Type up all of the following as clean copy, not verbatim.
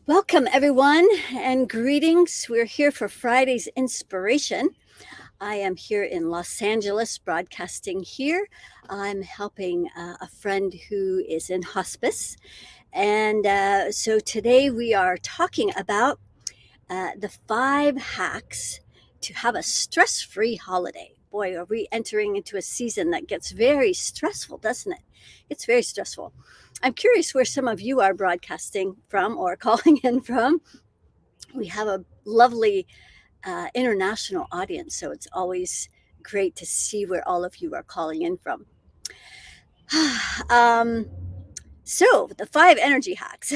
Welcome, everyone, and greetings. We're here for Friday's inspiration. I am here in Los Angeles, broadcasting here. I'm helping a friend who is in hospice. And so today we are talking about the 5 hacks to have a stress-free holiday. Boy, are we entering into a season that gets very stressful, doesn't it? It's very stressful. I'm curious where some of you are broadcasting from or calling in from. We have a lovely international audience, so it's always great to see where all of you are calling in from. So the 5 energy hacks.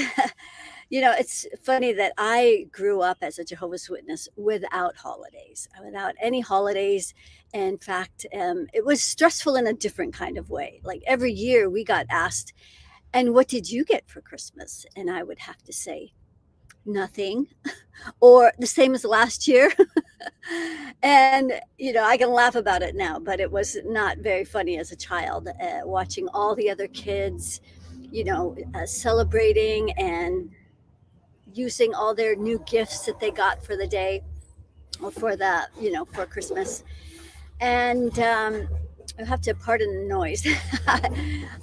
It's funny that I grew up as a Jehovah's Witness without holidays, without any holidays. In fact, it was stressful in a different kind of way. Like every year we got asked, and what did you get for Christmas? And I would have to say, nothing, or the same as last year. And, I can laugh about it now, but it was not very funny as a child, watching all the other kids, celebrating and using all their new gifts that they got for the day or for for Christmas. And I have to pardon the noise.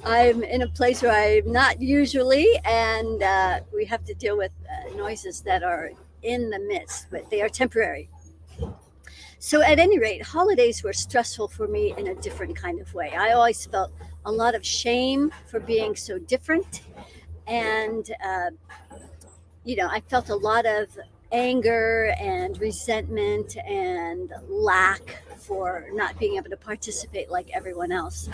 I'm in a place where I'm not usually, and we have to deal with noises that are in the midst, but they are temporary. So at any rate, holidays were stressful for me in a different kind of way. I always felt a lot of shame for being so different. And, I felt a lot of anger and resentment and lack for not being able to participate like everyone else.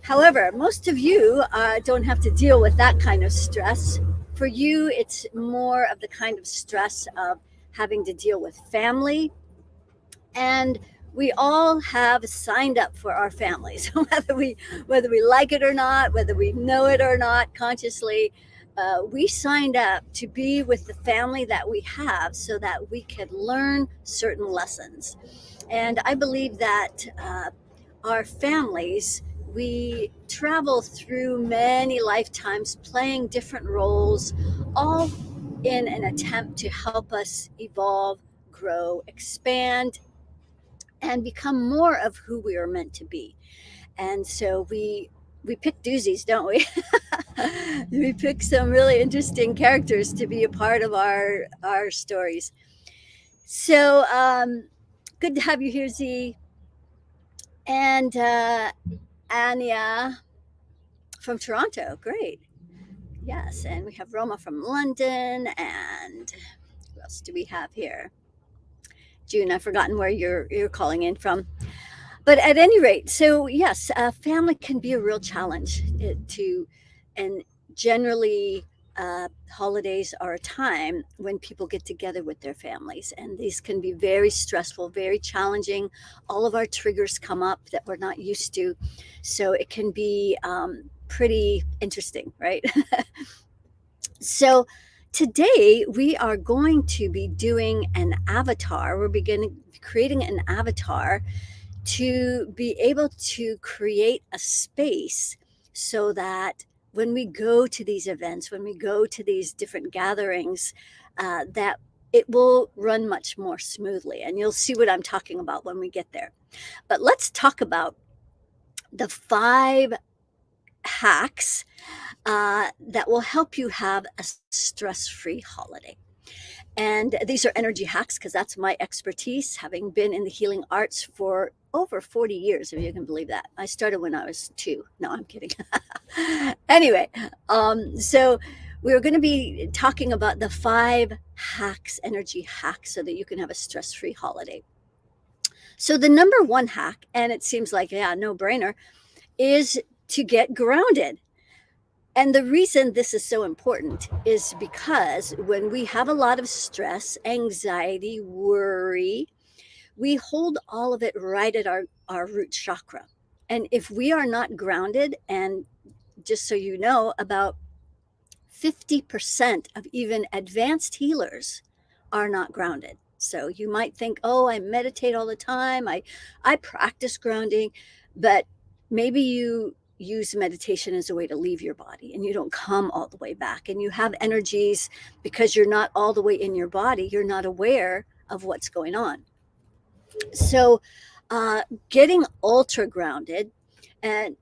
However, most of you don't have to deal with that kind of stress. For you, it's more of the kind of stress of having to deal with family. And we all have signed up for our families, whether we like it or not, whether we know it or not consciously. We signed up to be with the family that we have so that we could learn certain lessons. And I believe that our families, we travel through many lifetimes playing different roles, all in an attempt to help us evolve, grow, expand, and become more of who we are meant to be. And so we pick doozies, don't we? We pick some really interesting characters to be a part of our stories. So good to have you here, Z. And Anya from Toronto. Great. Yes. And we have Roma from London. And who else do we have here? June, I've forgotten where you're calling in from. But at any rate, so yes, family can be a real challenge and generally holidays are a time when people get together with their families, and these can be very stressful, very challenging. All of our triggers come up that we're not used to, so it can be pretty interesting, right? So today we are going to be doing an avatar. We're creating an avatar to be able to create a space so that when we go to these events, when we go to these different gatherings, that it will run much more smoothly. And you'll see what I'm talking about when we get there. But let's talk about the 5 hacks that will help you have a stress-free holiday. And these are energy hacks because that's my expertise, having been in the healing arts for over 40 years, if you can believe that. I started when I was 2. No, I'm kidding. Anyway, so we're going to be talking about the 5 hacks, energy hacks, so that you can have a stress-free holiday. So the number 1 hack, and it seems like, no brainer, is to get grounded. And the reason this is so important is because when we have a lot of stress, anxiety, worry, we hold all of it right at our root chakra. And if we are not grounded, and just so you know, about 50% of even advanced healers are not grounded. So you might think, oh, I meditate all the time, I practice grounding, but maybe you use meditation as a way to leave your body, and you don't come all the way back, and you have energies because you're not all the way in your body. You're not aware of what's going on. So getting ultra grounded, and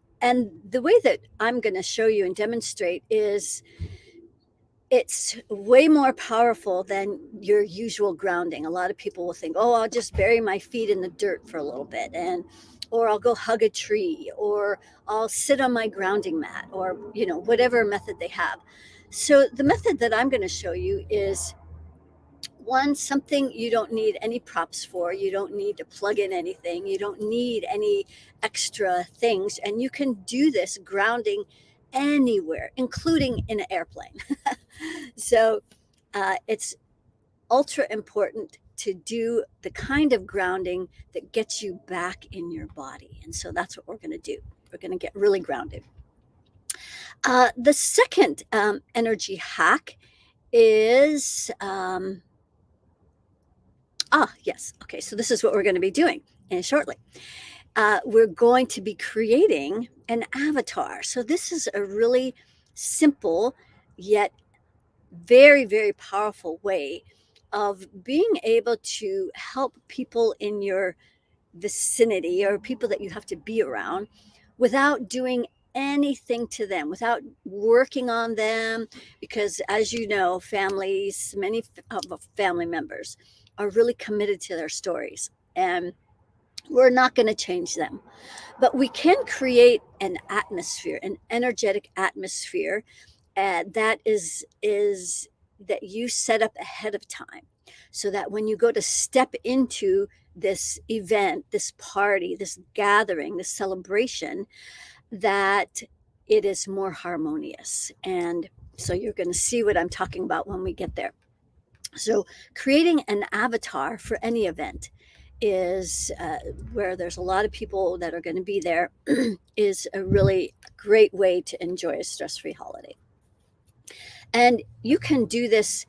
the way that I'm going to show you and demonstrate is it's way more powerful than your usual grounding. A lot of people will think, oh, I'll just bury my feet in the dirt for a little bit, or I'll go hug a tree, or I'll sit on my grounding mat, or whatever method they have. So the method that I'm going to show you is one, something you don't need any props for. You don't need to plug in anything. You don't need any extra things. And you can do this grounding anywhere, including in an airplane. So it's ultra important to do the kind of grounding that gets you back in your body. And so that's what we're going to do. We're going to get really grounded. The second energy hack is... yes. Okay, so this is what we're going to be doing shortly. We're going to be creating an avatar. So this is a really simple yet very, very powerful way of being able to help people in your vicinity or people that you have to be around without doing anything to them, without working on them, because as you know, families, many family members are really committed to their stories, and we're not going to change them. But we can create an atmosphere, an energetic atmosphere that is that you set up ahead of time, so that when you go to step into this event, this party, this gathering, this celebration, that it is more harmonious. And so you're going to see what I'm talking about when we get there. So creating an avatar for any event is where there's a lot of people that are going to be there is a really great way to enjoy a stress-free holiday. And you can do this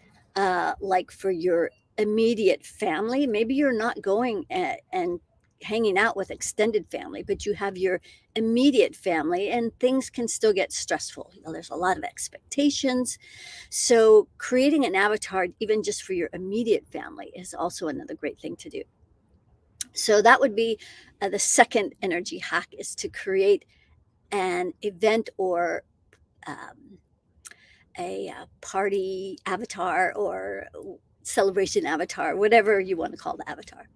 like for your immediate family. Maybe you're not going and hanging out with extended family, but you have your immediate family, and things can still get stressful. There's a lot of expectations. So creating an avatar, even just for your immediate family, is also another great thing to do. So that would be the second energy hack, is to create an event or a party avatar or celebration avatar, whatever you want to call the avatar.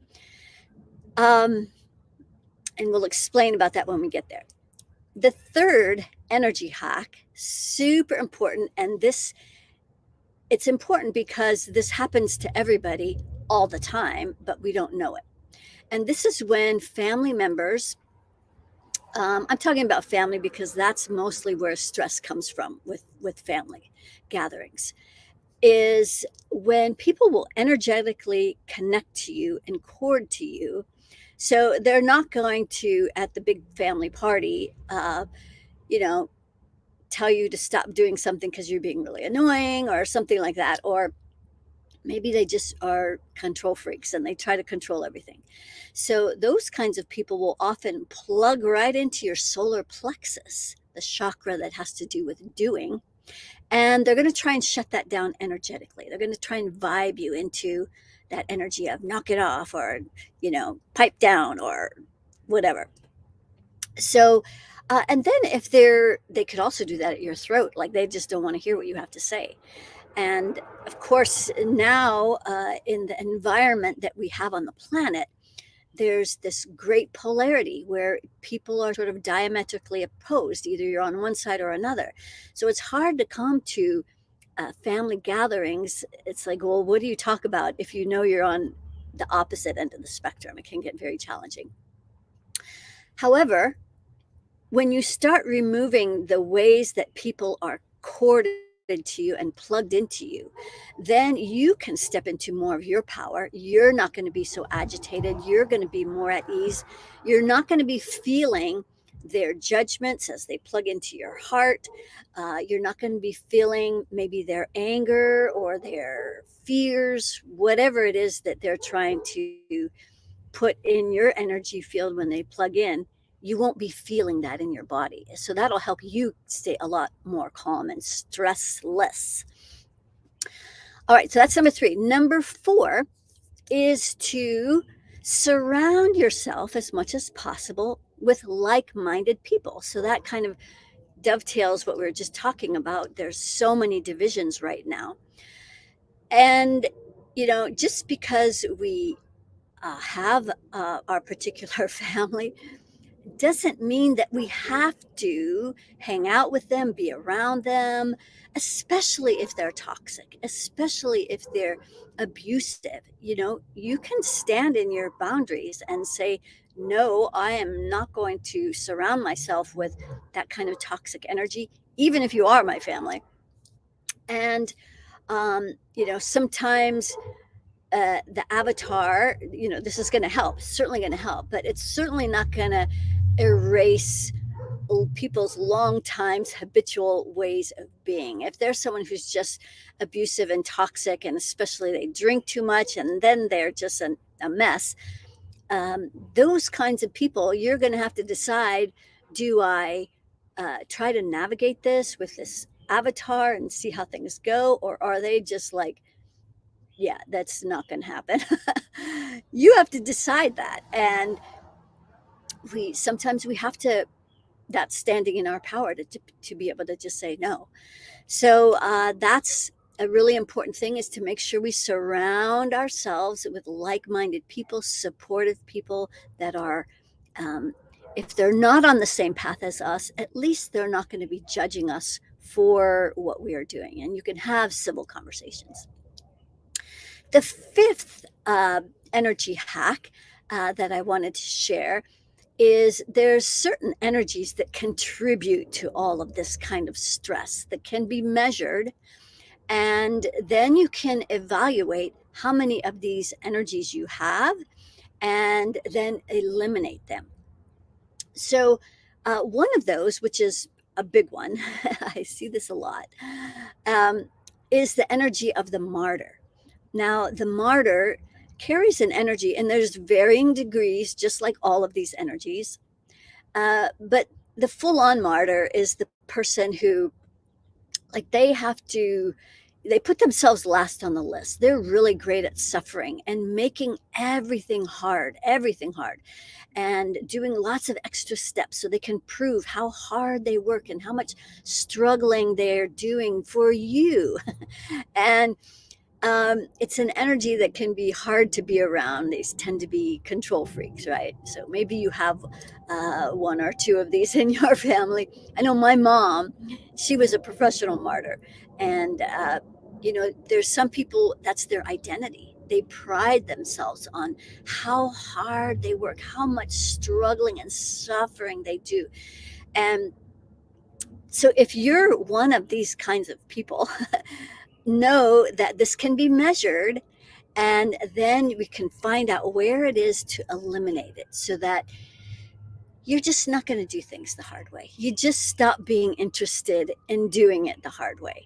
And we'll explain about that when we get there. The third energy hack, super important, and it's important because this happens to everybody all the time, but we don't know it. And this is when family members, I'm talking about family because that's mostly where stress comes from with family gatherings, is when people will energetically connect to you and cord to you. So they're not going to, at the big family party, tell you to stop doing something because you're being really annoying or something like that. Or maybe they just are control freaks and they try to control everything. So those kinds of people will often plug right into your solar plexus, the chakra that has to do with doing. And they're going to try and shut that down energetically. They're going to try and vibe you into that energy of knock it off, or, pipe down, or whatever. So, and then if they could also do that at your throat, like they just don't want to hear what you have to say. And of course, now in the environment that we have on the planet, there's this great polarity where people are sort of diametrically opposed. Either you're on one side or another. So it's hard to come to family gatherings. It's like, well, what do you talk about if you know you're on the opposite end of the spectrum? It can get very challenging. However, when you start removing the ways that people are corded to you and plugged into you, then you can step into more of your power. You're not going to be so agitated. You're going to be more at ease. You're not going to be feeling their judgments as they plug into your heart. You're not going to be feeling maybe their anger or their fears, whatever it is that they're trying to put in your energy field when they plug in. you won't be feeling that in your body. So that'll help you stay a lot more calm and stressless. All right, so that's number 3. Number 4 is to surround yourself as much as possible with like-minded people. So that kind of dovetails what we were just talking about. There's so many divisions right now. And, just because we have our particular family doesn't mean that we have to hang out with them, be around them, especially if they're toxic, especially if they're abusive. You can stand in your boundaries and say, no, I am not going to surround myself with that kind of toxic energy, even if you are my family. And, sometimes the avatar, this is going to help, certainly going to help, but it's certainly not going to erase people's long times habitual ways of being. If there's someone who's just abusive and toxic, and especially they drink too much and then they're just a mess, those kinds of people, you're going to have to decide, do I try to navigate this with this avatar and see how things go, or are they just like, yeah, that's not going to happen. You have to decide that. And sometimes we have to, that's standing in our power to be able to just say no. So that's a really important thing, is to make sure we surround ourselves with like-minded people, supportive people that are, if they're not on the same path as us, at least they're not going to be judging us for what we are doing. And you can have civil conversations. The 5th energy hack that I wanted to share is there's certain energies that contribute to all of this kind of stress that can be measured. And then you can evaluate how many of these energies you have and then eliminate them. So one of those, which is a big one, I see this a lot, is the energy of the martyr. Now, the martyr carries an energy, and there's varying degrees, just like all of these energies. But the full-on martyr is the person who, like, they put themselves last on the list. They're really great at suffering and making everything hard, and doing lots of extra steps so they can prove how hard they work and how much struggling they're doing for you. And it's an energy that can be hard to be around. These tend to be control freaks, right? So maybe you have 1 or 2 of these in your family. I know my mom, she was a professional martyr. And, there's some people, that's their identity. They pride themselves on how hard they work, how much struggling and suffering they do. And so if you're one of these kinds of people, know that this can be measured, and then we can find out where it is to eliminate it, so that you're just not going to do things the hard way. You just stop being interested in doing it the hard way,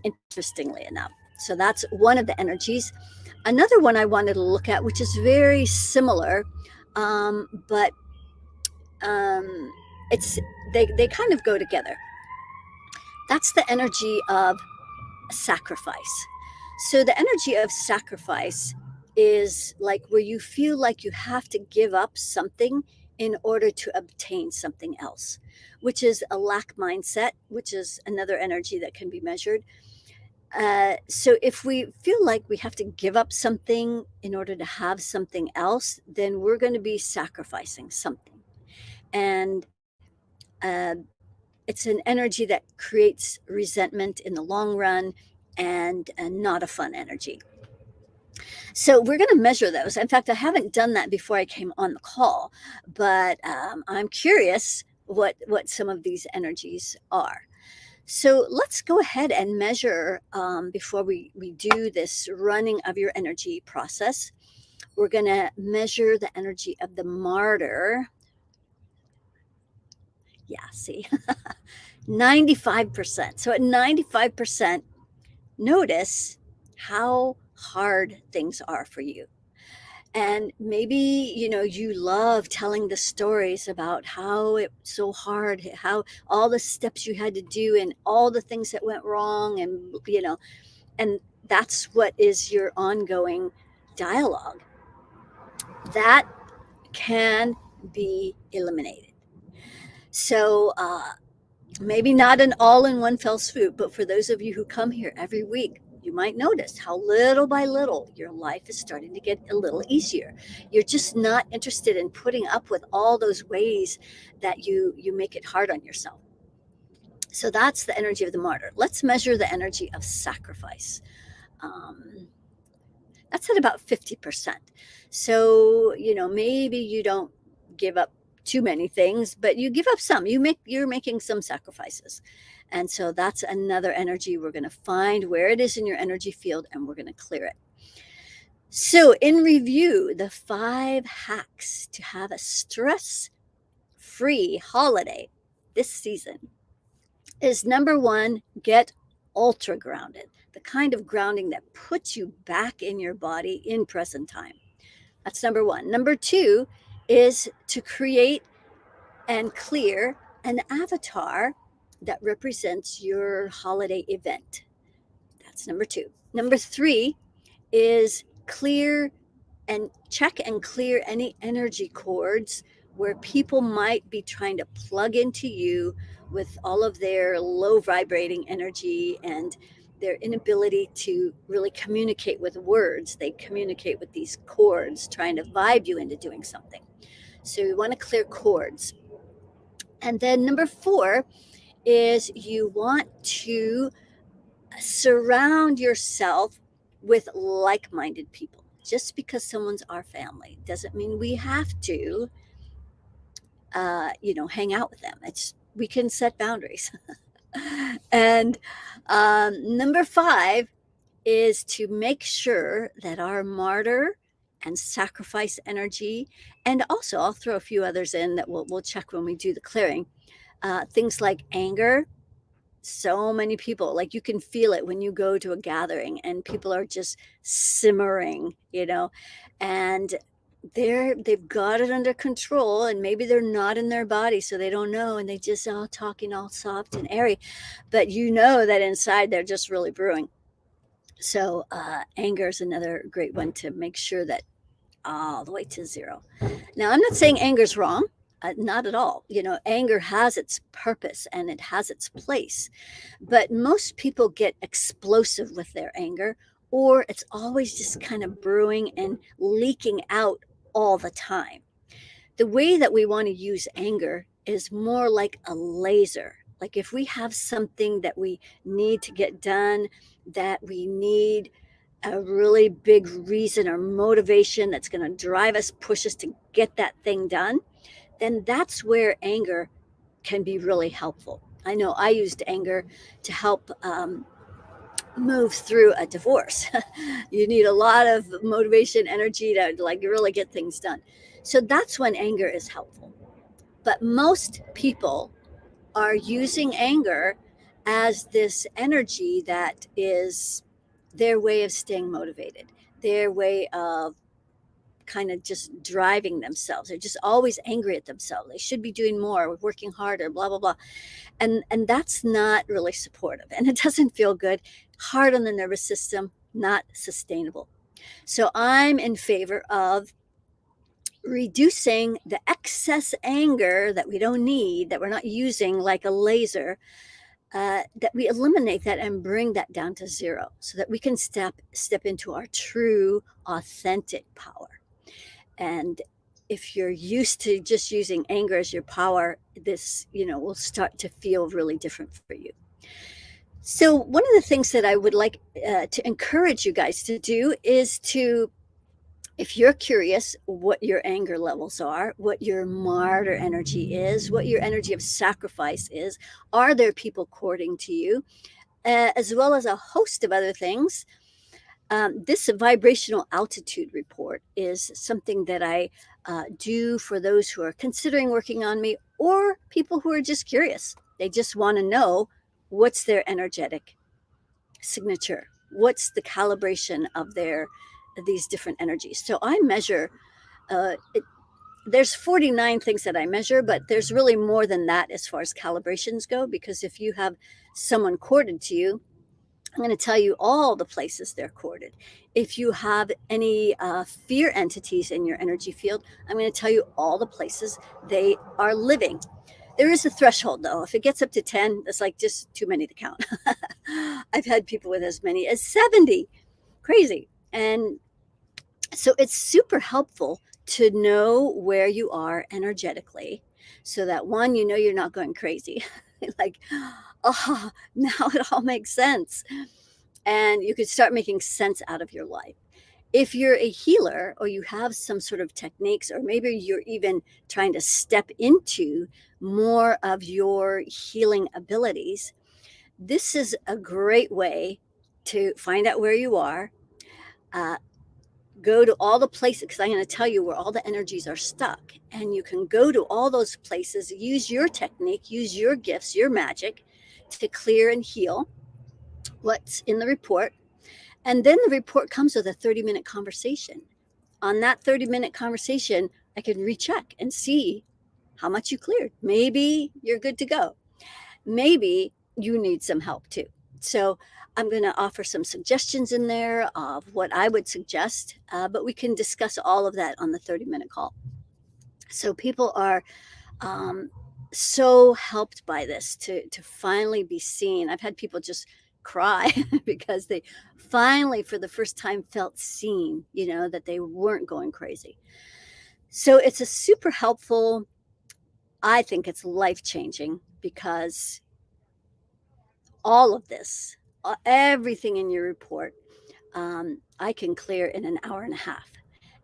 interestingly enough. So that's one of the energies. Another one I wanted to look at, which is very similar, but it's they kind of go together. That's the energy of sacrifice. So the energy of sacrifice is like where you feel like you have to give up something in order to obtain something else, which is a lack mindset, which is another energy that can be measured. So if we feel like we have to give up something in order to have something else, then we're going to be sacrificing something. And it's an energy that creates resentment in the long run, and not a fun energy. So we're going to measure those. In fact, I haven't done that before I came on the call, but I'm curious what some of these energies are. So let's go ahead and measure before we do this running of your energy process. We're going to measure the energy of the martyr. Yeah, see, 95%. So at 95%, notice how hard things are for you. And maybe, you love telling the stories about how it's so hard, how all the steps you had to do and all the things that went wrong. And that's what is your ongoing dialogue. That can be eliminated. So, maybe not an all in one fell swoop, but for those of you who come here every week, you might notice how little by little your life is starting to get a little easier. You're just not interested in putting up with all those ways that you make it hard on yourself. So that's the energy of the martyr. Let's measure the energy of sacrifice. That's at about 50%. So, maybe you don't give up too many things, but you give up some. You're making some sacrifices. And so that's another energy. We're going to find where it is in your energy field and we're going to clear it. So, in review, the 5 hacks to have a stress-free holiday this season is number 1, get ultra grounded, the kind of grounding that puts you back in your body in present time. That's number 1. Number 2 is to create and clear an avatar that represents your holiday event. That's number 2. Number 3 is check and clear any energy cords where people might be trying to plug into you with all of their low vibrating energy and their inability to really communicate with words. They communicate with these cords, trying to vibe you into doing something. So you want to clear cords. And then number 4 is you want to surround yourself with like-minded people. Just because someone's our family doesn't mean we have to, hang out with them. We can set boundaries. And number 5 is to make sure that our martyr and sacrifice energy, and also I'll throw a few others in that we'll check when we do the clearing. Things like anger. So many people, like, you can feel it when you go to a gathering and people are just simmering, and they've got it under control, and maybe they're not in their body, so they don't know, and they just all talking all soft and airy, but that inside they're just really brewing. So anger is another great one to make sure that all the way to 0. Now, I'm not saying anger's wrong. Not at all. Anger has its purpose and it has its place. But most people get explosive with their anger, or it's always just kind of brewing and leaking out all the time. The way that we want to use anger is more like a laser. Like if we have something that we need to get done, that we need a really big reason or motivation that's going to drive us, push us to get that thing done, then that's where anger can be really helpful. I know I used anger to help move through a divorce. You need a lot of motivation, energy to really get things done. So that's when anger is helpful. But most people are using anger as this energy that is their way of staying motivated, their way of kind of just driving themselves. They're just always angry at themselves. They should be doing more, working harder, blah, blah, blah. And that's not really supportive. And it doesn't feel good. Hard on the nervous system, not sustainable. So I'm in favor of reducing the excess anger that we don't need, that we're not using like a laser, that we eliminate that and bring that down to 0 so that we can step into our true, authentic power. And if you're used to just using anger as your power, this, will start to feel really different for you. So one of the things that I would like to encourage you guys to do is to, if you're curious what your anger levels are, what your martyr energy is, what your energy of sacrifice is, are there people courting to you, as well as a host of other things. This vibrational altitude report is something that I do for those who are considering working on me, or people who are just curious. They just want to know what's their energetic signature, what's the calibration of their these different energies. So I measure, there's 49 things that I measure, but there's really more than that as far as calibrations go, because if you have someone corded to you, I'm going to tell you all the places they're corded. If you have any fear entities in your energy field, I'm going to tell you all the places they are living. There is a threshold, though. If it gets up to 10, that's like just too many to count. I've had people with as many as 70. Crazy. And so it's super helpful to know where you are energetically, so that one, you know, you're not going crazy. Like, oh, now it all makes sense. And you can start making sense out of your life. If you're a healer or you have some sort of techniques, or maybe you're even trying to step into more of your healing abilities, this is a great way to find out where you are. Go to all the places, because I'm going to tell you where all the energies are stuck. And you can go to all those places, use your technique, use your gifts, your magic to clear and heal what's in the report. And then the report comes with a 30-minute conversation. On that 30-minute conversation, I can recheck and see how much you cleared. Maybe you're good to go. Maybe you need some help too. So I'm going to offer some suggestions in there of what I would suggest, but we can discuss all of that on the 30-minute call. So people are so helped by this to finally be seen. I've had people just cry because they finally, for the first time, felt seen, you know, that they weren't going crazy. So it's a super helpful, I think it's life-changing, because all of this, everything in your report, I can clear in an hour and a half.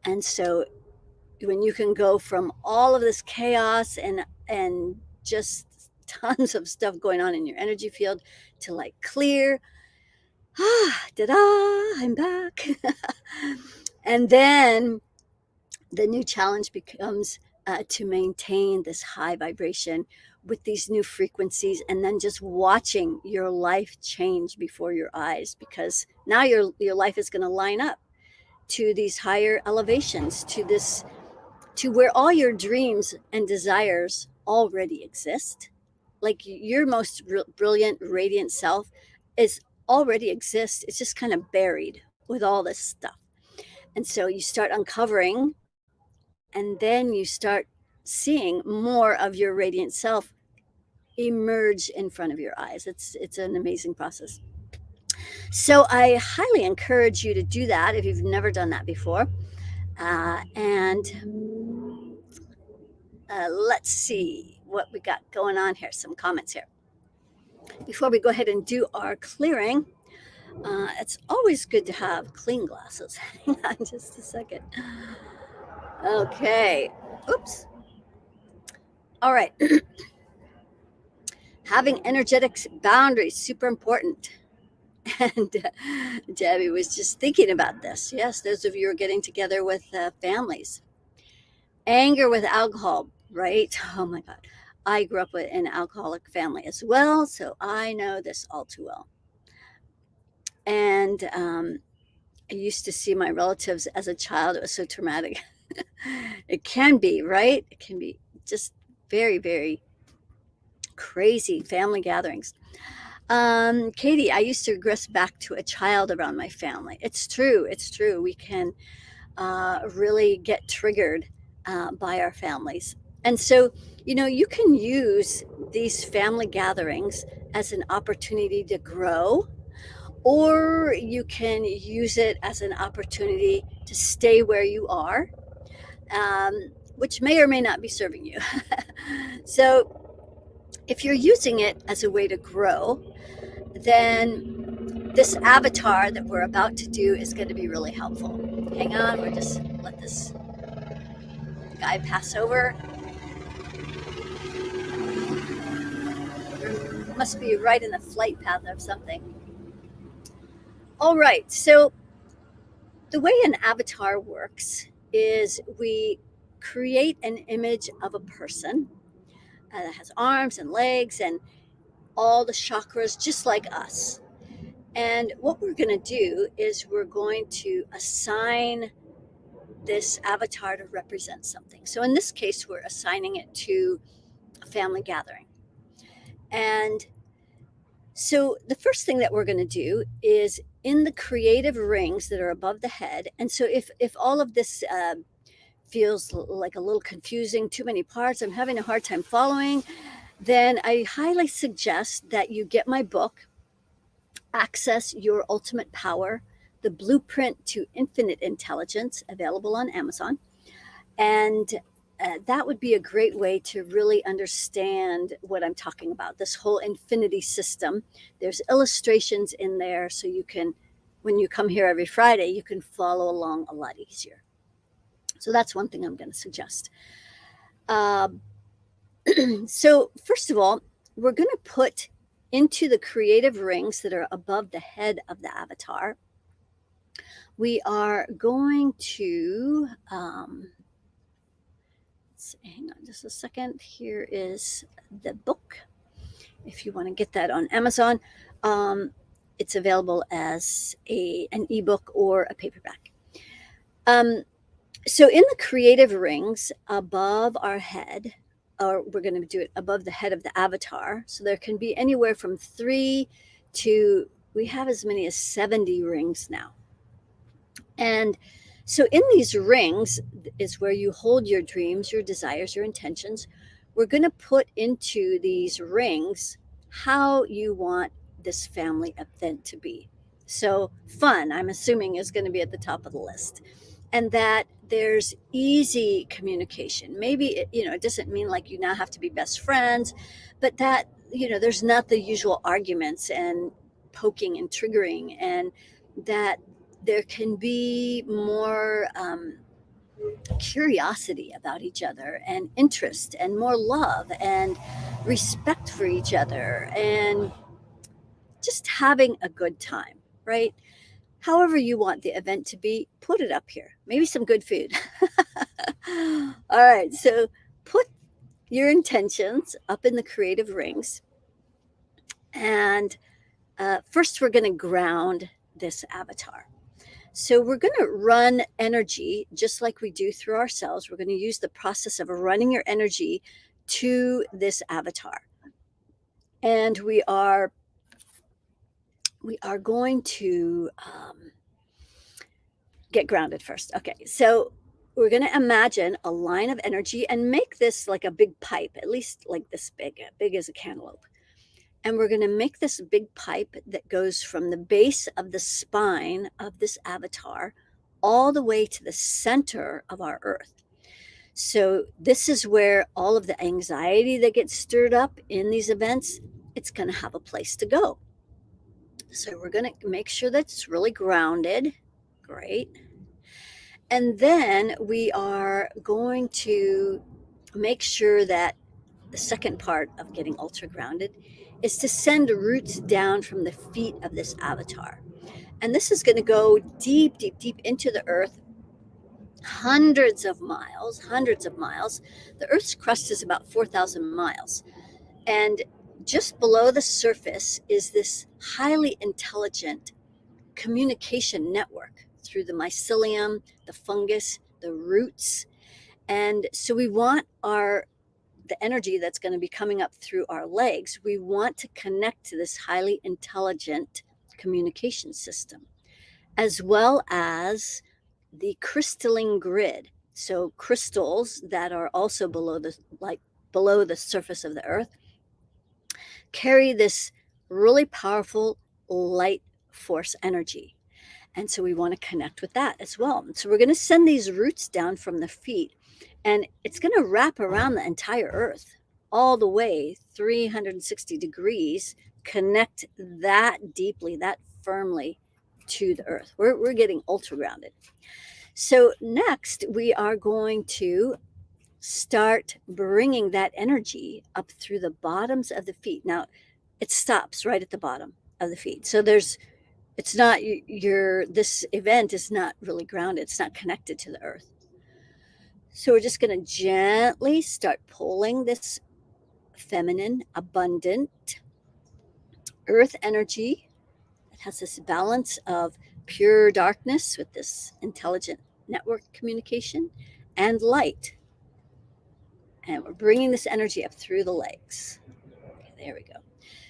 And so when you can go from all of this chaos and just tons of stuff going on in your energy field to like clear, ta-da, I'm back. And then the new challenge becomes to maintain this high vibration with these new frequencies, and then just watching your life change before your eyes, because now your life is going to line up to these higher elevations, to where all your dreams and desires already exist. Like your most brilliant, radiant self is already exists. It's just kind of buried with all this stuff. And so you start uncovering, and then you start seeing more of your radiant self emerge in front of your eyes. It's an amazing process. So I highly encourage you to do that if you've never done that before. And let's see what we got going on here. Some comments here. Before we go ahead and do our clearing, it's always good to have clean glasses. Hang on just a second. Okay. Oops. All right. Having energetic boundaries, super important. And Debbie was just thinking about this. Yes, those of you who are getting together with families. Anger with alcohol, right? Oh my God. I grew up in an alcoholic family as well, so I know this all too well. And I used to see my relatives as a child. It was so traumatic. It can be, right? It can be just very, very crazy family gatherings. Katie, I used to regress back to a child around my family. It's true. It's true. We can really get triggered by our families. And so, you know, you can use these family gatherings as an opportunity to grow, or you can use it as an opportunity to stay where you are, which may or may not be serving you. So if you're using it as a way to grow, then this avatar that we're about to do is going to be really helpful. Hang on, we're just let this guy pass over. Must be right in the flight path of something. All right, so the way an avatar works is we create an image of a person that has arms and legs and all the chakras just like us. And what we're going to do is we're going to assign this avatar to represent something. So in this case, we're assigning it to a family gathering. And so the first thing that we're going to do is in the creative rings that are above the head. And so if all of this feels like a little confusing, too many parts, I'm having a hard time following, then I highly suggest that you get my book, Access Your Ultimate Power, The Blueprint to Infinite Intelligence, available on Amazon. And that would be a great way to really understand what I'm talking about, this whole infinity system. There's illustrations in there, so you can, when you come here every Friday, you can follow along a lot easier. So that's one thing I'm going to suggest. So first of all, we're going to put into the creative rings that are above the head of the avatar, we are going to, hang on just a second. Here is the book. If you want to get that on Amazon, it's available as an ebook or a paperback. So in the creative rings above our head, or we're going to do it above the head of the avatar. So there can be anywhere from 3 to, we have as many as 70 rings now. And so in these rings is where you hold your dreams, your desires, your intentions. We're going to put into these rings how you want this family event to be. So fun, I'm assuming, is going to be at the top of the list. And that there's easy communication. Maybe, it doesn't mean like you now have to be best friends, but that, there's not the usual arguments and poking and triggering, and that there can be more curiosity about each other and interest and more love and respect for each other and just having a good time, right? However you want the event to be, put it up here. Maybe some good food. All right, so put your intentions up in the creative rings. And first, we're going to ground this avatar. So we're going to run energy just like we do through ourselves. We're going to use the process of running your energy to this avatar. And we are going to get grounded first. Okay, so we're going to imagine a line of energy and make this like a big pipe, at least like this big as a cantaloupe. And we're going to make this big pipe that goes from the base of the spine of this avatar all the way to the center of our earth. So this is where all of the anxiety that gets stirred up in these events, it's going to have a place to go. So we're going to make sure that it's really grounded. Great. And then we are going to make sure that the second part of getting ultra grounded is to send roots down from the feet of this avatar. And this is going to go deep, deep, deep into the earth, hundreds of miles. The earth's crust is about 4,000 miles. And just below the surface is this highly intelligent communication network through the mycelium, the fungus, the roots. And so we want the energy that's going to be coming up through our legs, we want to connect to this highly intelligent communication system, as well as the crystalline grid. So crystals that are also below the surface of the earth carry this really powerful light force energy. And so we want to connect with that as well. So we're going to send these roots down from the feet, and it's going to wrap around the entire earth all the way 360 degrees, connect that deeply, that firmly to the earth. We're getting ultra grounded. So next, we are going to start bringing that energy up through the bottoms of the feet. Now, it stops right at the bottom of the feet. So it's not this event is not really grounded. It's not connected to the earth. So we're just going to gently start pulling this feminine, abundant earth energy It has this balance of pure darkness with this intelligent network communication and light. And we're bringing this energy up through the legs. Okay, there we go.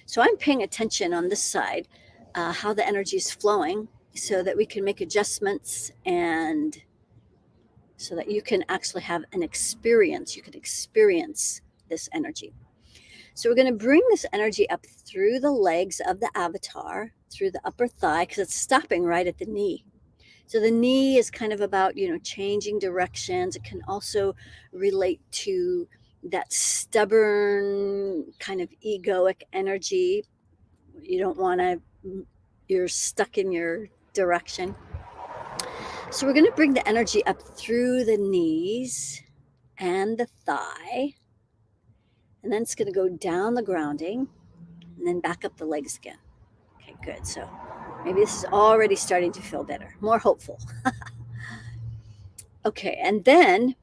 So I'm paying attention on this side, how the energy is flowing, so that we can make adjustments and so that you can actually have an experience. You can experience this energy. So we're going to bring this energy up through the legs of the avatar, through the upper thigh, because it's stopping right at the knee. So the knee is kind of about, changing directions. It can also relate to that stubborn kind of egoic energy. You don't want to, you're stuck in your direction. So we're going to bring the energy up through the knees and the thigh. And then it's going to go down the grounding and then back up the legs again. Okay, good. So maybe this is already starting to feel better, more hopeful. Okay, and then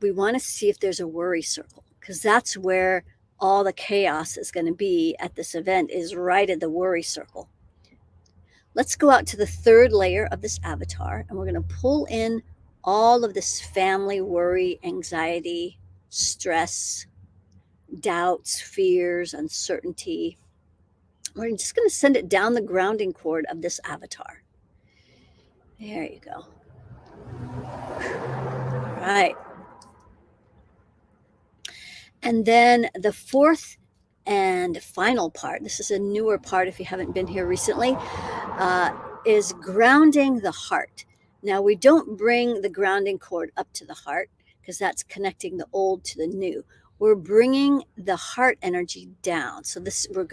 we want to see if there's a worry circle, because that's where all the chaos is going to be at this event, is right at the worry circle. Let's go out to the third layer of this avatar, and we're going to pull in all of this family worry, anxiety, stress, doubts, fears, uncertainty. We're just going to send it down the grounding cord of this avatar. There you go. All right. And then the fourth and final part, this is a newer part if you haven't been here recently, is grounding the heart. Now, we don't bring the grounding cord up to the heart because that's connecting the old to the new. We're bringing the heart energy down. So this, we're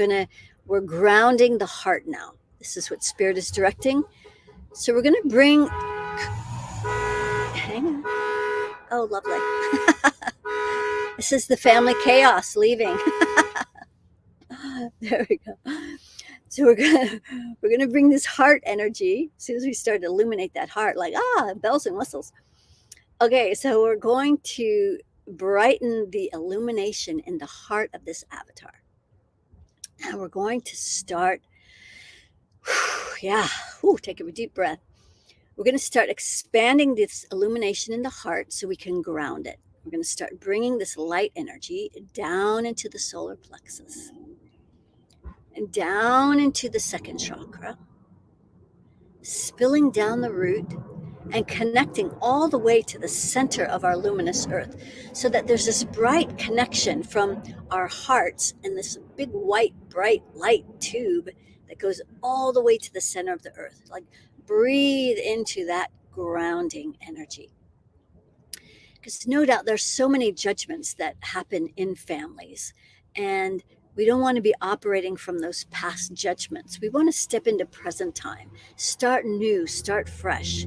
grounding the heart now. This is what Spirit is directing. So we're going to bring, hang on. Oh, lovely. This is the family chaos leaving. There we go. So we're gonna bring this heart energy as soon as we start to illuminate that heart, like bells and whistles. Okay, so we're going to brighten the illumination in the heart of this avatar, and we're going to start. Take a deep breath. We're going to start expanding this illumination in the heart so we can ground it. We're going to start bringing this light energy down into the solar plexus and down into the second chakra, spilling down the root and connecting all the way to the center of our luminous earth, so that there's this bright connection from our hearts and this big white bright light tube that goes all the way to the center of the earth. Like, breathe into that grounding energy. Because no doubt there's so many judgments that happen in families, and we don't want to be operating from those past judgments. We want to step into present time, start new, start fresh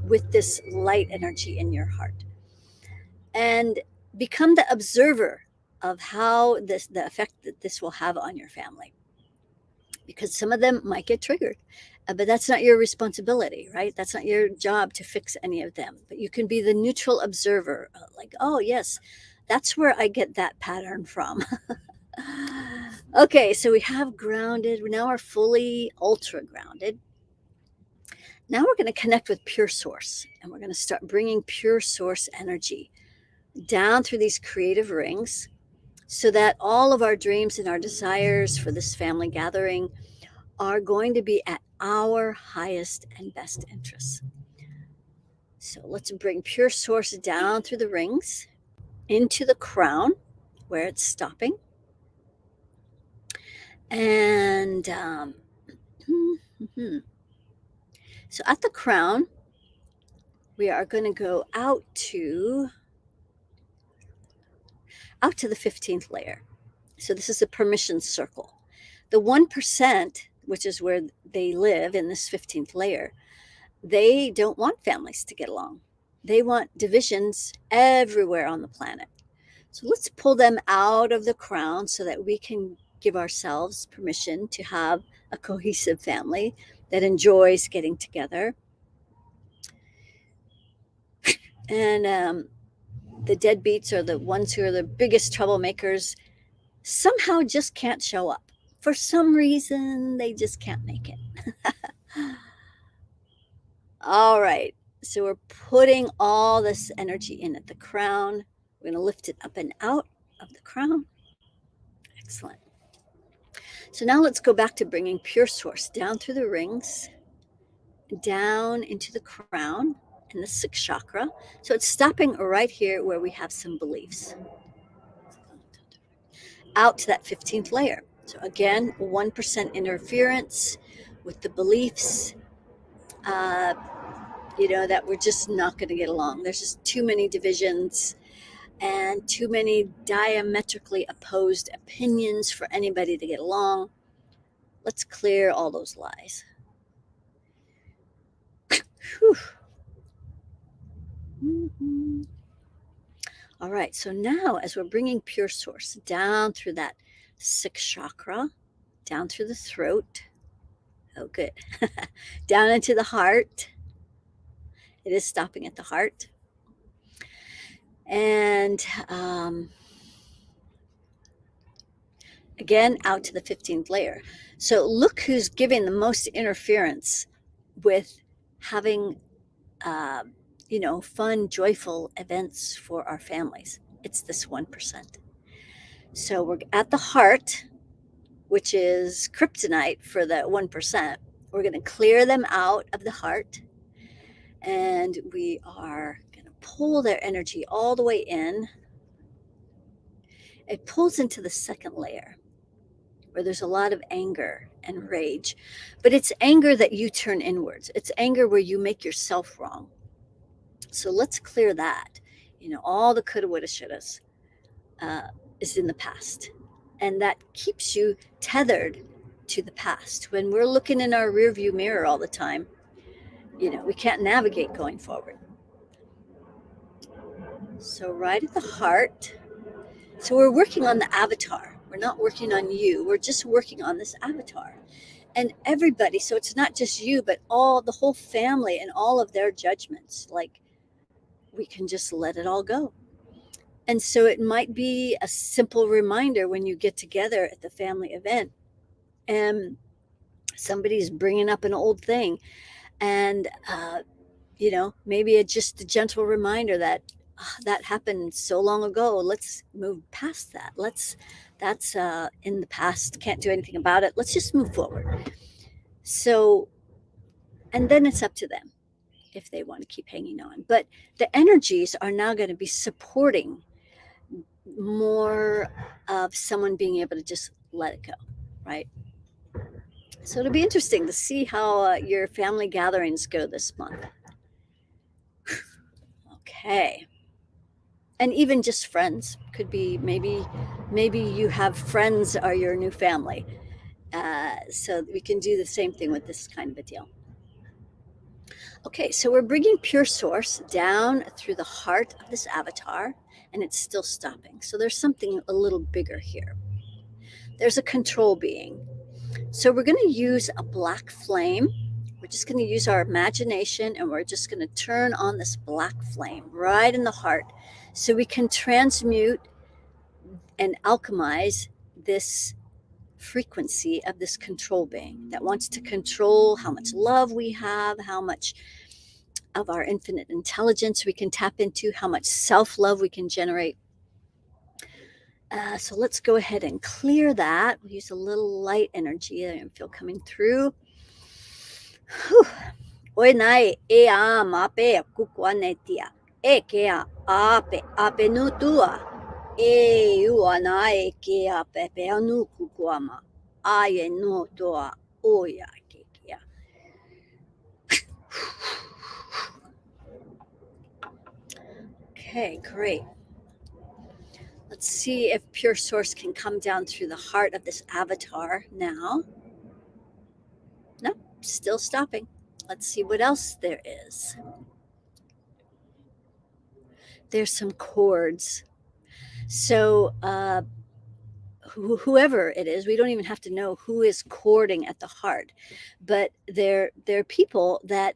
with this light energy in your heart, and become the observer of how the effect that this will have on your family. Because some of them might get triggered, but that's not your responsibility, right? That's not your job to fix any of them. But you can be the neutral observer, like, oh, yes, that's where I get that pattern from. Okay, so we have grounded. We now are fully ultra grounded. Now we're going to connect with pure source, and we're going to start bringing pure source energy down through these creative rings, so that all of our dreams and our desires for this family gathering are going to be at our highest and best interests. So let's bring pure source down through the rings into the crown where it's stopping. And so at the crown, we are going to go out to the 15th layer. So this is a permission circle. The 1%, which is where they live in this 15th layer, they don't want families to get along. They want divisions everywhere on the planet. So let's pull them out of the crown so that we can give ourselves permission to have a cohesive family that enjoys getting together. And the deadbeats are the ones who are the biggest troublemakers, somehow just can't show up. For some reason, they just can't make it. All right. So we're putting all this energy in at the crown. We're going to lift it up and out of the crown. Excellent. So now let's go back to bringing pure source down through the rings, down into the crown and the sixth chakra. So it's stopping right here where we have some beliefs. Out to that 15th layer. So again, 1% interference with the beliefs, that we're just not going to get along. There's just too many divisions and too many diametrically opposed opinions for anybody to get along. Let's clear all those lies. Whew. Mm-hmm. All right, so now as we're bringing pure source down through that sixth chakra, down through the throat, oh good, down into the heart, it is stopping at the heart, and again out to the 15th layer. So look who's giving the most interference with having fun, joyful events for our families. It's this 1%. So we're at the heart, which is kryptonite for the 1%. We're going to clear them out of the heart, and we are going to pull their energy all the way in. It pulls into the second layer where there's a lot of anger and rage, but it's anger that you turn inwards. It's anger where you make yourself wrong. So let's clear that. All the coulda, woulda, shouldas is in the past. And that keeps you tethered to the past. When we're looking in our rearview mirror all the time, we can't navigate going forward. So right at the heart. So we're working on the avatar. We're not working on you. We're just working on this avatar. And everybody, so it's not just you, but the whole family and all of their judgments. Like, we can just let it all go. And so it might be a simple reminder when you get together at the family event and somebody's bringing up an old thing, and maybe it's just a gentle reminder that that happened so long ago. Let's move past that. That's in the past, can't do anything about it. Let's just move forward. So, and then it's up to them if they want to keep hanging on. But the energies are now going to be supporting more of someone being able to just let it go, right? So it'll be interesting to see how your family gatherings go this month. Okay. And even just friends. Could be maybe you have friends are your new family. So we can do the same thing with this kind of a deal. Okay, so we're bringing pure source down through the heart of this avatar, and it's still stopping. So there's something a little bigger here. There's a control being. So we're going to use a black flame. We're just going to use our imagination, and we're just going to turn on this black flame right in the heart so we can transmute and alchemize this frequency of this control being that wants to control how much love we have, how much of our infinite intelligence we can tap into, how much self-love we can generate. So let's go ahead and clear that. We'll use a little light energy that I feel coming through. Oi nai e a mape kukwanetia e kea ape nu tua e uanae ke ape pe anu kukwama aye no toa oya ke kia. Okay, great. Let's see if pure source can come down through the heart of this avatar now. Nope, still stopping. Let's see what else there is. There's some chords. So whoever it is, we don't even have to know who is chording at the heart, but they're people that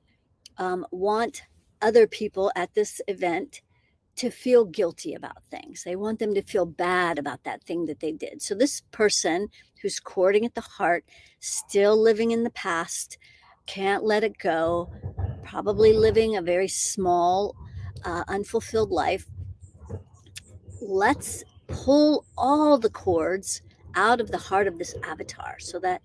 want other people at this event to feel guilty about things. They want them to feel bad about that thing that they did. So this person who's cording at the heart, still living in the past, can't let it go, probably living a very small, unfulfilled life. Let's pull all the cords out of the heart of this avatar so that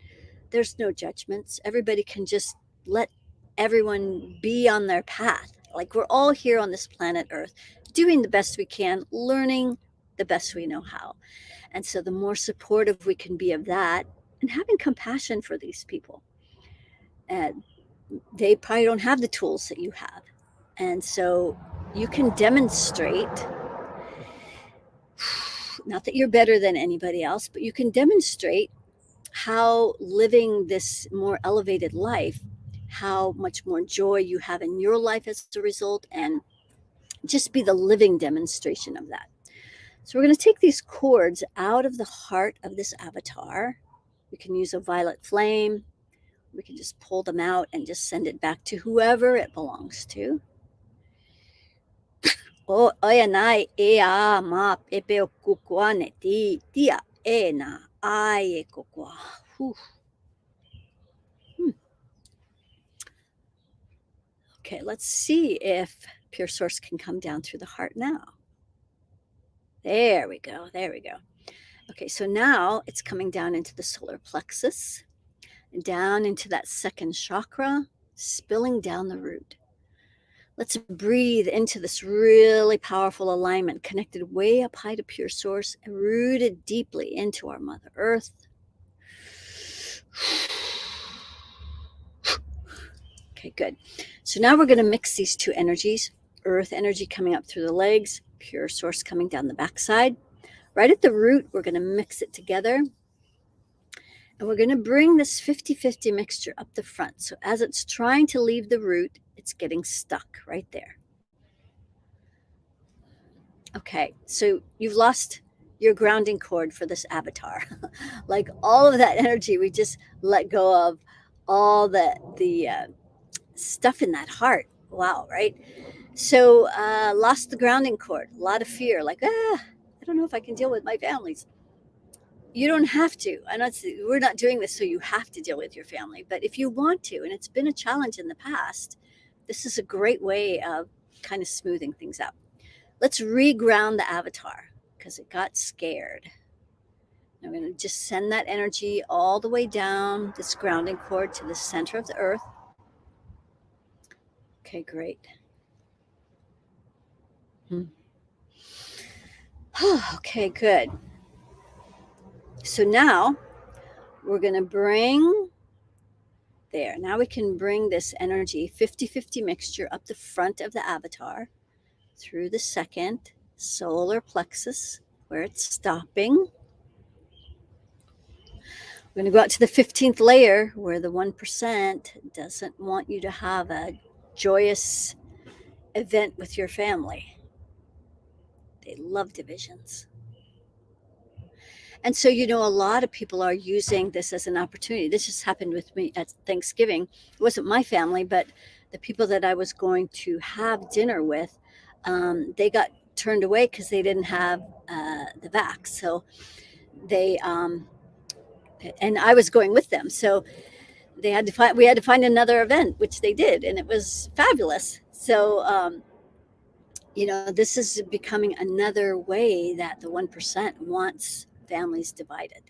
there's no judgments. Everybody can just let everyone be on their path. Like, we're all here on this planet Earth doing the best we can, learning the best we know how. And so the more supportive we can be of that, and having compassion for these people. And they probably don't have the tools that you have. And so you can demonstrate, not that you're better than anybody else, but you can demonstrate how living this more elevated life, how much more joy you have in your life as a result, and just be the living demonstration of that. So we're going to take these cords out of the heart of this avatar. We can use a violet flame. We can just pull them out and just send it back to whoever it belongs to. O oyanai ea ma pepe okukwane ti tia ena ai kokwa. Okay, let's see if Pure Source can come down through the heart now. There we go. There we go. Okay, so now it's coming down into the solar plexus, down into that second chakra, spilling down the root. Let's breathe into this really powerful alignment, connected way up high to Pure Source and rooted deeply into our Mother Earth. Okay, good. So now we're going to mix these two energies, Earth energy coming up through the legs, Pure Source coming down the backside. Right at the root, we're going to mix it together. And we're going to bring this 50-50 mixture up the front. So as it's trying to leave the root, it's getting stuck right there. Okay, so you've lost your grounding cord for this avatar. Like, all of that energy, we just let go of all the stuff in that heart. Wow, right? So lost the grounding cord, a lot of fear, like, I don't know if I can deal with my families. You don't have to. We're not doing this so you have to deal with your family. But if you want to, and it's been a challenge in the past, this is a great way of kind of smoothing things out. Let's reground the avatar because it got scared. I'm going to just send that energy all the way down this grounding cord to the center of the earth. Okay, great. Okay, good. So now we're going to bring there. Now we can bring this energy, 50-50 mixture, up the front of the avatar through the second solar plexus where it's stopping. We're going to go out to the 15th layer where the 1% doesn't want you to have a joyous event with your family. They love divisions. And so, a lot of people are using this as an opportunity. This just happened with me at Thanksgiving. It wasn't my family, but the people that I was going to have dinner with, they got turned away because they didn't have the vax. So they, and I was going with them. So we had to find another event, which they did, and it was fabulous. So, this is becoming another way that the 1% wants families divided.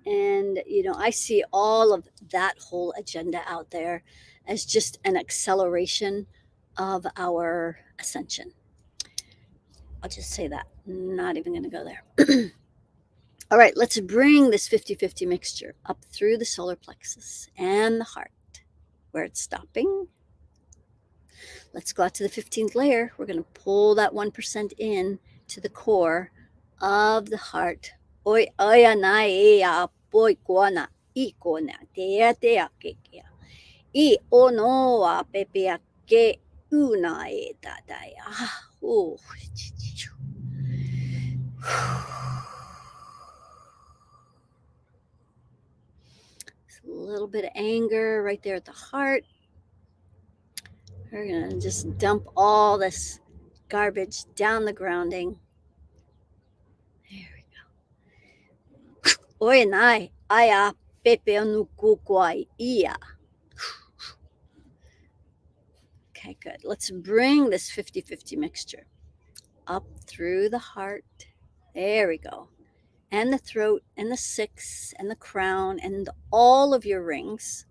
And, I see all of that whole agenda out there as just an acceleration of our ascension. I'll just say that. Not even going to go there. All right, let's bring this 50-50 mixture up through the solar plexus and the heart where it's stopping. Let's go out to the 15th layer. We're going to pull that 1% in to the core of the heart. Oi aya na e a poi kuana I kona te a ke kia. I ono a pepe a ke una e tatai. Oh. A little bit of anger right there at the heart. We're going to just dump all this garbage down the grounding. There we go. Oi nai, aya, pepe nukukwai ia. Okay, good. Let's bring this 50-50 mixture up through the heart. There we go. And the throat and the six and the crown and all of your rings,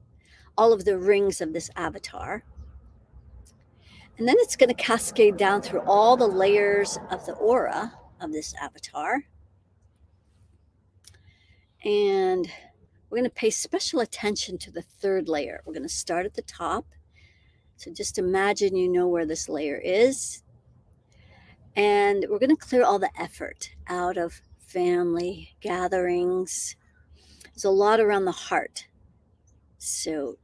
all of the rings of this avatar. And then it's going to cascade down through all the layers of the aura of this avatar. And we're going to pay special attention to the third layer. We're going to start at the top. So just imagine you know where this layer is. And we're going to clear all the effort out of family gatherings. There's a lot around the heart. So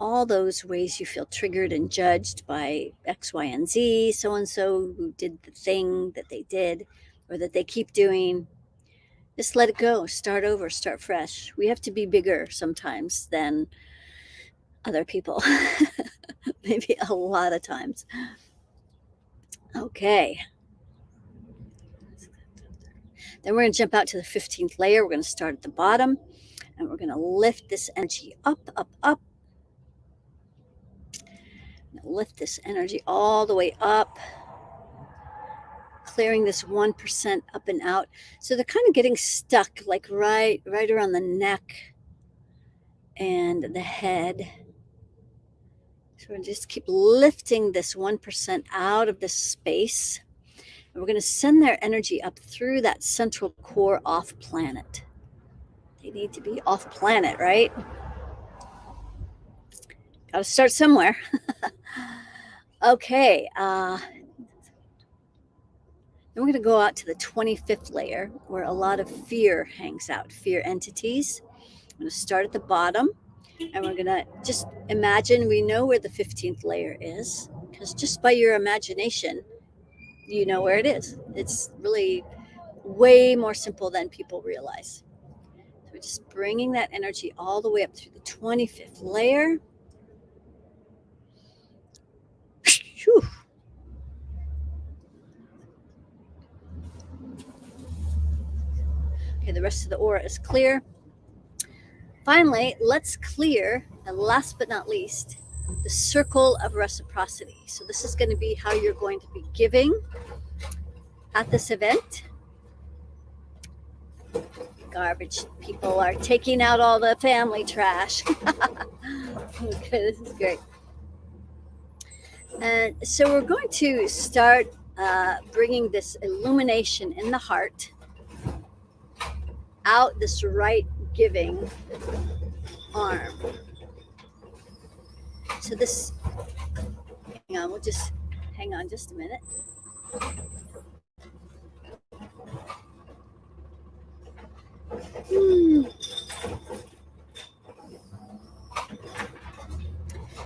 all those ways you feel triggered and judged by X, Y, and Z, so-and-so who did the thing that they did or that they keep doing. Just let it go. Start over. Start fresh. We have to be bigger sometimes than other people. Maybe a lot of times. Okay. Then we're going to jump out to the 15th layer. We're going to start at the bottom. And we're going to lift this energy up, up, up. Lift this energy all the way up. Clearing this 1% up and out. So they're kind of getting stuck like right around the neck and the head. So we're going to just keep lifting this 1% out of this space. And we're going to send their energy up through that central core off planet. They need to be off planet, right? Got to start somewhere. Okay. Then we're going to go out to the 25th layer where a lot of fear hangs out, fear entities. I'm going to start at the bottom. And we're going to just imagine we know where the 15th layer is, because just by your imagination, you know where it is. It's really way more simple than people realize. So we're just bringing that energy all the way up through the 25th layer. Whew. Okay, the rest of the aura is clear. Finally, let's clear, and last but not least, the circle of reciprocity. So this is going to be how you're going to be giving at this event. Garbage people are taking out all the family trash. Okay, this is great. And so we're going to start bringing this illumination in the heart out this right giving arm. So this, hang on, we'll just hang on just a minute.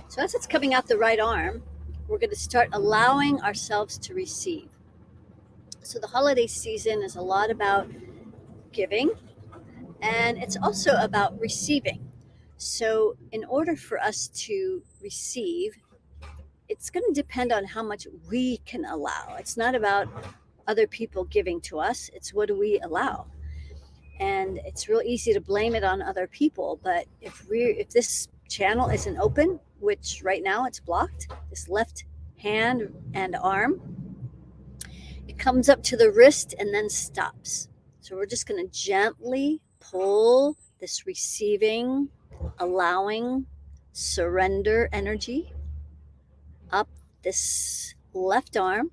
So as it's coming out the right arm, we're going to start allowing ourselves to receive. So the holiday season is a lot about giving, and it's also about receiving. So in order for us to receive, it's going to depend on how much we can allow. It's not about other people giving to us. It's what do we allow? And it's real easy to blame it on other people. But if this channel isn't open, which right now it's blocked, this left hand and arm, it comes up to the wrist and then stops. So we're just going to gently pull this receiving, allowing, surrender energy up this left arm.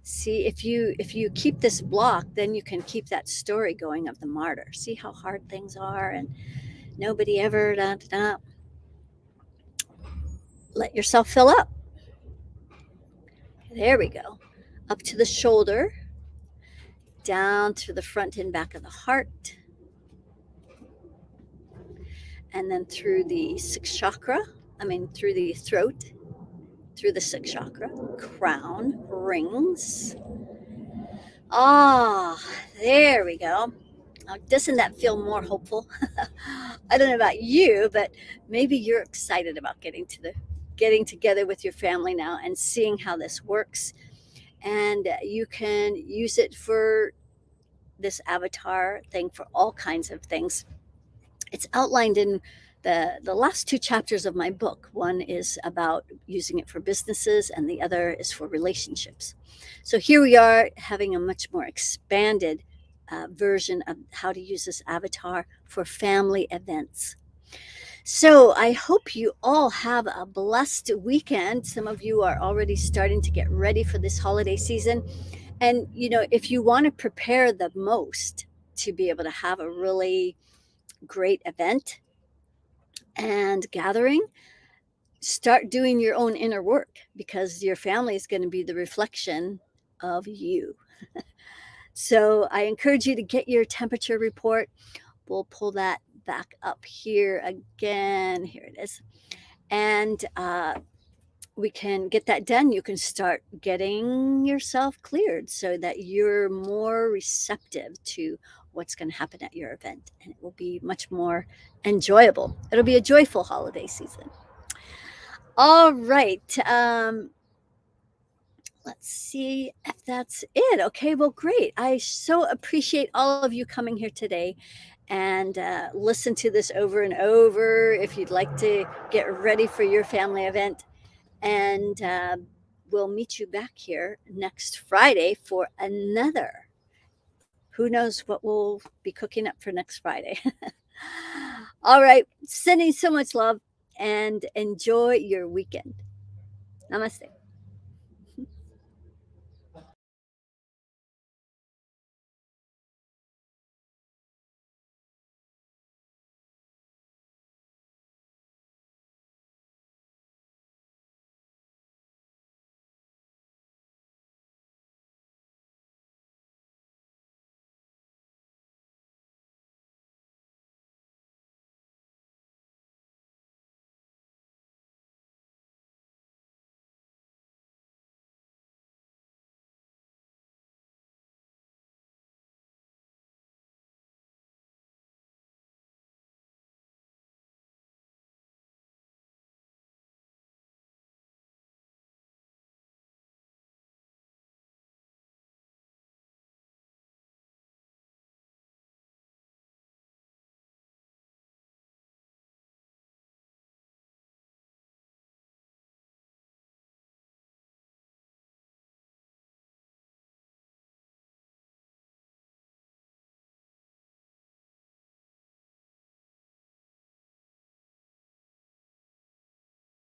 See, if you keep this block, then you can keep that story going of the martyr. See how hard things are and nobody ever let yourself fill up. There we go. Up to the shoulder, down through the front and back of the heart, and then through the through the throat, through the sixth chakra, crown, rings. There we go. Now, doesn't that feel more hopeful? I don't know about you, but maybe you're excited about getting getting together with your family now and seeing how this works. And you can use it for this avatar thing for all kinds of things. It's outlined in the last two chapters of my book. One is about using it for businesses, and the other is for relationships. So here we are having a much more expanded version of how to use this avatar for family events. So I hope you all have a blessed weekend. Some of you are already starting to get ready for this holiday season. And, if you want to prepare the most to be able to have a really great event and gathering, start doing your own inner work, because your family is going to be the reflection of you. So I encourage you to get your temperature report. We'll pull that back up here again. Here it is. And we can get that done. You can start getting yourself cleared so that you're more receptive to what's going to happen at your event, and it will be much more enjoyable. It'll be a joyful holiday season. All right. Let's see if that's it. Okay, well, great. I so appreciate all of you coming here today and listen to this over and over if you'd like to get ready for your family event. And we'll meet you back here next Friday for another. Who knows what we'll be cooking up for next Friday. All right. Sending so much love and enjoy your weekend. Namaste.